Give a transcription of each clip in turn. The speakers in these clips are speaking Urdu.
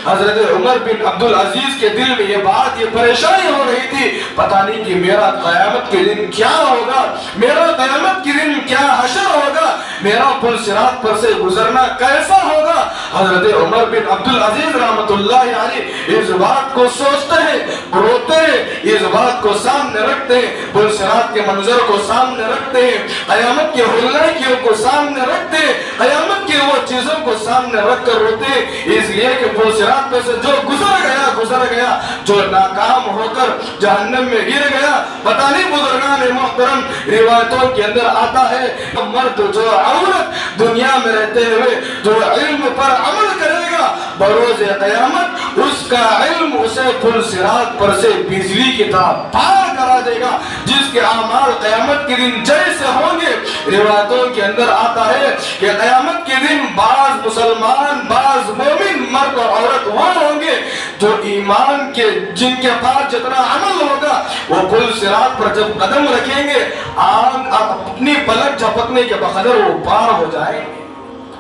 حضرت عمر بن عبدالعزیز کے دل میں یہ بات، یہ پریشانی ہو رہی تھی، پتہ نہیں کہ میرا قیامت کے دن کیا ہوگا، میرا قیامت کے دن کیا حشر ہوگا، میرا پل صراط پر سے گزرنا کیسا ہوگا۔ حضرت عمر بن عبدالعزیز رحمت اللہ علیہ اس بات کو سوچتے ہیں، روتے ہیں، اس بات کو سامنے رکھتے ہیں، پل صراط کے منظر کو سامنے رکھتے ہیں، قیامت کے ہولناکیوں کو سامنے رکھتے ہیں، قیامت کی وہ چیزوں کو سامنے رکھ کر روتے ہیں، اس لیے کہ پل صراط پہ سے جو گزر گیا، جو ناکام ہو کر جہنم میں گر گیا، پتہ نہیں بزرگان محترم روایتوں کے اندر آتا ہے، مرد جو عورت دنیا میں رہتے ہوئے جو علم پر عمل کرے گا، بروز قیامت اس کا علم اسے پل صراط پر سے بجلی کی طرح پار کرا دے گا، جس کے اعمال قیامت کے دن جیسے ہوں گے۔ روایتوں کے اندر آتا ہے کہ قیامت کے دن بعض مسلمان، بعض مومن مرد اور عورت وہ ہوں گے جو ایمان کے، جن کے پاس جتنا عمل ہوگا، وہ پل صراط پر جب قدم رکھیں گے، اپنی پلک جھپکنے کے بقدر وہ پار ہو جائیں گے،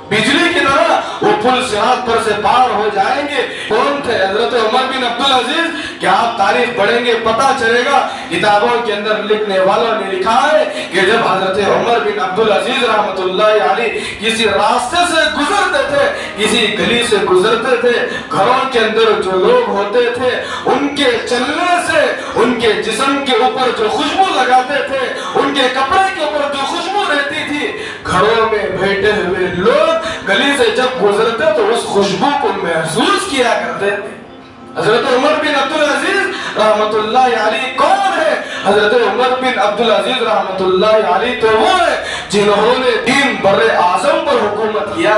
بجلی کی طرح وہ پل صراط پر سے پار ہو جائیں گے۔ کون تھے؟ حضرت عمر بن عبدالعزیز۔ کہ آپ تاریخ پڑھیں گے پتہ چلے گا، کتابوں کے اندر لکھنے والوں نے لکھا ہے کہ جب حضرت عمر بن عبدالعزیز رحمت اللہ علیہ کسی راستے سے گزرتے تھے، کسی گلی سے گزرتے تھے، گھروں کے اندر جو لوگ ہوتے تھے ان کے چلنے سے ان کے جسم کے اوپر جو خوشبو لگاتے تھے، ان کے کپڑے کے اوپر جو خوشبو رہتی تھی، گھروں میں بیٹھے ہوئے لوگ گلی سے جب گزرتے تو اس خوشبو کو محسوس کیا کرتے تھے۔ حضرت عمر بن عبدالعزیز رحمت اللہ علیہ کون ہے؟ حضرت عمر بن عبدالعزیز رحمت اللہ علیہ تو وہ ہے جنہوں نے دین بر اعظم پر حکومت کیا۔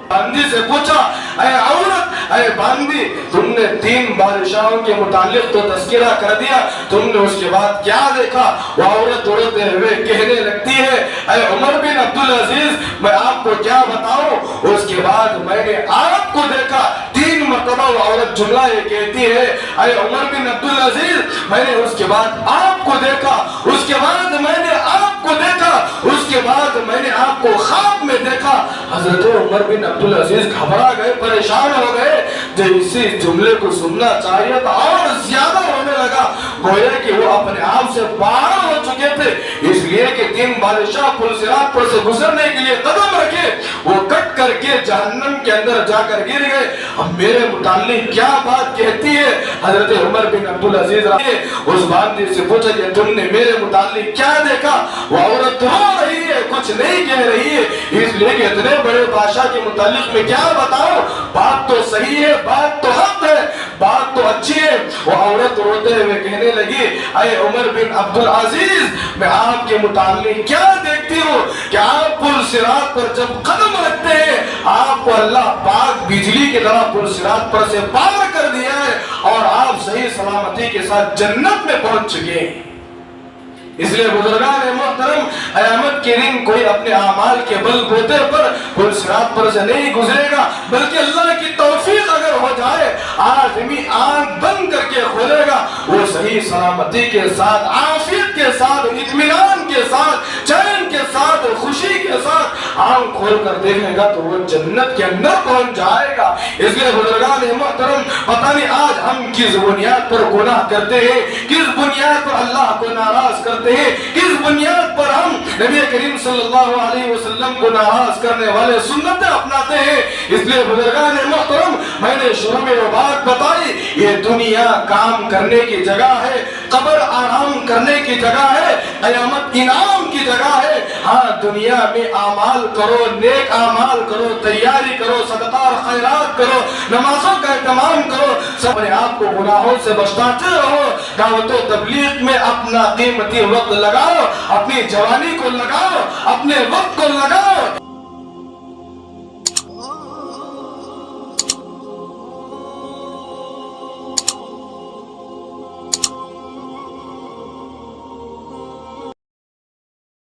باندی سے پوچھا، اے عورت، اے باندی، تم نے 3 بادشاہوں کے متعلق تو تذکرہ کر دیا، تم نے اس کے بعد کیا دیکھا؟ وہ عورت اڑتے ہوئے کہنے لگتی ہے، اے عمر بن عبدالعزیز، میں آپ کو کیا بتاؤں، اس کے بعد میں نے آپ کو دیکھا۔ 3 مرتبہ وہ عورت جملہ یہ کہتی ہے، اے عمر بن عبدالعزیز، میں نے اس کے بعد آپ کو دیکھا، اس کے بعد میں نے آپ کو دیکھا، اس کے بعد میں نے آپ کو خواب میں دیکھا۔ حضرت عمر بن عبدالعزیز گھبرا گئے، پریشان ہو گئے، جو اسی جملے کو سننا چاہیے تھا اور زیادہ ہونے لگا، گویا کہ وہ اپنے آپ سے باہر ہو چکے تھے، اس لیے کہ 3 بادشاہ پل صراط پر سے گزرنے کے لیے قدم رکھے، وہ کٹ کر کے جہنم کے اندر جا کر گر گئے۔ اب میرے متعلق کیا بات کہتی ہے؟ حضرت عمر بن عبدالعزیز اس باندی سے پوچھا کہ تم نے میرے متعلق کیا دیکھا؟ وہ عورت رو رہی ہے، کچھ نہیں کہہ رہی ہے، اس لیے کہ اتنے بڑے بادشاہ کے متعلق میں کیا بتاؤ، بات تو صحیح ہے، بات تو حق ہے، بات تو اچھی ہے۔ وہ عورت روتے ہوئے کہنے لگی، اے عمر بن عبدالعزیز، میں آپ کے متعلق کیا دیکھتی ہوں کہ آپ پل صراط پر جب قدم رکھتے ہیں، آپ کو اللہ پاک بجلی کی طرح پل صراط پر سے پار کر دیا ہے اور آپ صحیح سلامتی کے ساتھ جنت میں پہنچ چکے ہیں۔ اس لیے بزرگان محترم، قیامت کے دن کوئی اپنے اعمال کے بل بوتے پر پل صراط پر سے نہیں گزرے گا، بلکہ اللہ کی توفیق اگر ہو جائے، آدمی آنکھ بند کر کے کھولے گا، وہ صحیح سلامتی کے ساتھ، عافیت کے ساتھ، اطمینان کے ساتھ، چین کے ساتھ، خوشی کے ساتھ آنکھ کھول کر دیکھے گا تو وہ جنت کے اندر پہنچ جائے گا۔ اس لیے بزرگان محترم، پتہ نہیں آج ہم کس بنیاد پر گناہ کرتے ہیں، کس بنیاد پر اللہ کو ناراض کرتے ہیں، کس بنیاد پر ہم نبی کریم صلی اللہ علیہ وسلم کو ناراض کرنے والے سنتیں اپناتے ہیں۔ اس لیے بزرگان محترم، میں نے شروع میں وہ بات بتائی، یہ دنیا کام کرنے کی جگہ ہے، قبر آرام کرنے کی جگہ ہے، قیامت انعام کی جگہ ہے۔ ہاں، دنیا میں اعمال کرو، نیک اعمال کرو، تیاری کرو، صدقہ اور خیرات کرو، نمازوں کا اہتمام کرو، سب اپنے آپ کو گناہوں سے بچاتے رہو، دعوت و تبلیغ میں اپنا قیمتی وقت لگاؤ، اپنی جوانی کو لگاؤ، اپنے وقت کو لگاؤ۔